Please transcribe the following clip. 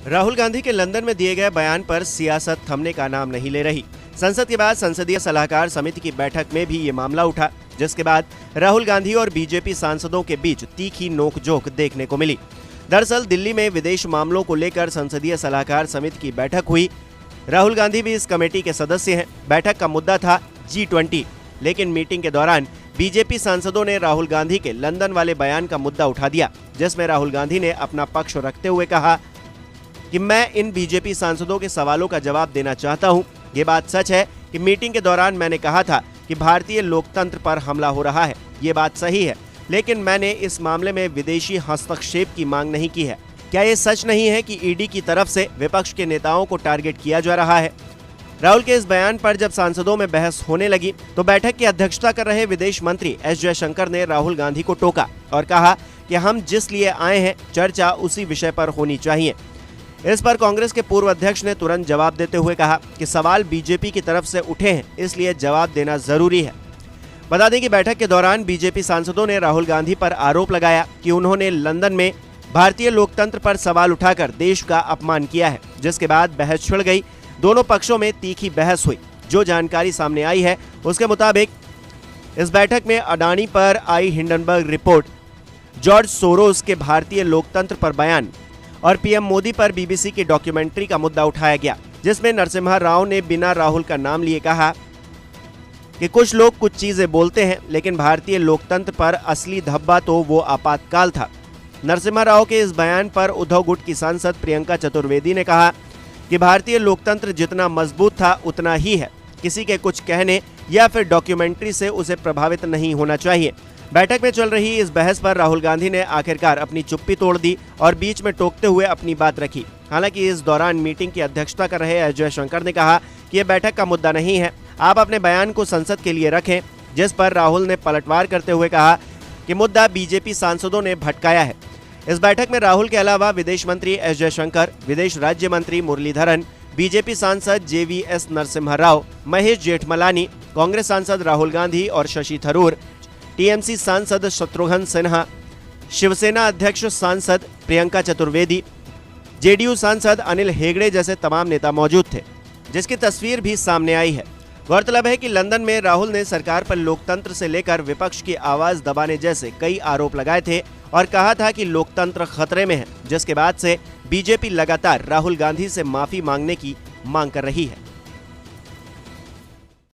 राहुल गांधी के लंदन में दिए गए बयान पर सियासत थमने का नाम नहीं ले रही। संसद के बाद संसदीय सलाहकार समिति की बैठक में भी ये मामला उठा, जिसके बाद राहुल गांधी और बीजेपी सांसदों के बीच तीखी नोकझोंक देखने को मिली। दरअसल दिल्ली में विदेश मामलों को लेकर संसदीय सलाहकार समिति की बैठक हुई। राहुल गांधी भी इस कमेटी के सदस्य हैं। बैठक का मुद्दा था G20, लेकिन मीटिंग के दौरान बीजेपी सांसदों ने राहुल गांधी के लंदन वाले बयान का मुद्दा उठा दिया, जिसमें राहुल गांधी ने अपना पक्ष रखते हुए कहा कि मैं इन बीजेपी सांसदों के सवालों का जवाब देना चाहता हूं। ये बात सच है कि मीटिंग के दौरान मैंने कहा था कि भारतीय लोकतंत्र पर हमला हो रहा है। ये बात सही है, लेकिन मैंने इस मामले में विदेशी हस्तक्षेप की मांग नहीं की है। क्या ये सच नहीं है कि ईडी की तरफ से विपक्ष के नेताओं को टारगेट किया जा रहा है? राहुल के इस बयान पर जब सांसदों में बहस होने लगी तो बैठक की अध्यक्षता कर रहे विदेश मंत्री एस जयशंकर ने राहुल गांधी को टोका और कहा कि हम जिस लिए आए हैं चर्चा उसी विषय पर होनी चाहिए। इस पर कांग्रेस के पूर्व अध्यक्ष ने तुरंत जवाब देते हुए कहा कि सवाल बीजेपी की तरफ से उठे हैं, इसलिए जवाब देना जरूरी है। बता दें कि बैठक के दौरान बीजेपी सांसदों ने राहुल गांधी पर आरोप लगाया कि उन्होंने लंदन में भारतीय लोकतंत्र पर सवाल उठाकर देश का अपमान किया है, जिसके बाद बहस छिड़ गई। दोनों पक्षों में तीखी बहस हुई। जो जानकारी सामने आई है उसके मुताबिक इस बैठक में अडानी पर आई हिंडनबर्ग रिपोर्ट, जॉर्ज सोरोस के भारतीय लोकतंत्र पर बयान और पीएम मोदी पर बीबीसी की डॉक्यूमेंट्री का मुद्दा उठाया गया, जिसमें नरसिम्हा राव ने बिना राहुल का नाम लिए कहा कि कुछ लोग कुछ चीजें बोलते हैं, लेकिन भारतीय लोकतंत्र पर असली धब्बा तो वो आपातकाल था। नरसिम्हा राव के इस बयान पर उद्धव गुट की सांसद प्रियंका चतुर्वेदी ने कहा कि भारतीय लोकतंत्र जितना मजबूत था उतना ही है, किसी के कुछ कहने या फिर डॉक्यूमेंट्री से उसे प्रभावित नहीं होना चाहिए। बैठक में चल रही इस बहस पर राहुल गांधी ने आखिरकार अपनी चुप्पी तोड़ दी और बीच में टोकते हुए अपनी बात रखी। हालांकि इस दौरान मीटिंग की अध्यक्षता कर रहे एस जयशंकर ने कहा कि यह बैठक का मुद्दा नहीं है, आप अपने बयान को संसद के लिए रखें, जिस पर राहुल ने पलटवार करते हुए कहा कि मुद्दा बीजेपी सांसदों ने भटकाया है। इस बैठक में राहुल के अलावा विदेश मंत्री एस जयशंकर, विदेश राज्य मंत्री मुरलीधरन, बीजेपी सांसद JVS नरसिम्हा राव, महेश जेठमलानी, कांग्रेस सांसद राहुल गांधी और शशि थरूर, टीएमसी सांसद शत्रुघ्न सिन्हा, शिवसेना अध्यक्ष सांसद प्रियंका चतुर्वेदी, जेडीयू सांसद अनिल हेगड़े जैसे तमाम नेता मौजूद थे, जिसकी तस्वीर भी सामने आई है। गौरतलब है कि लंदन में राहुल ने सरकार पर लोकतंत्र से लेकर विपक्ष की आवाज दबाने जैसे कई आरोप लगाए थे और कहा था कि लोकतंत्र खतरे में है, जिसके बाद से बीजेपी लगातार राहुल गांधी से माफी मांगने की मांग कर रही है।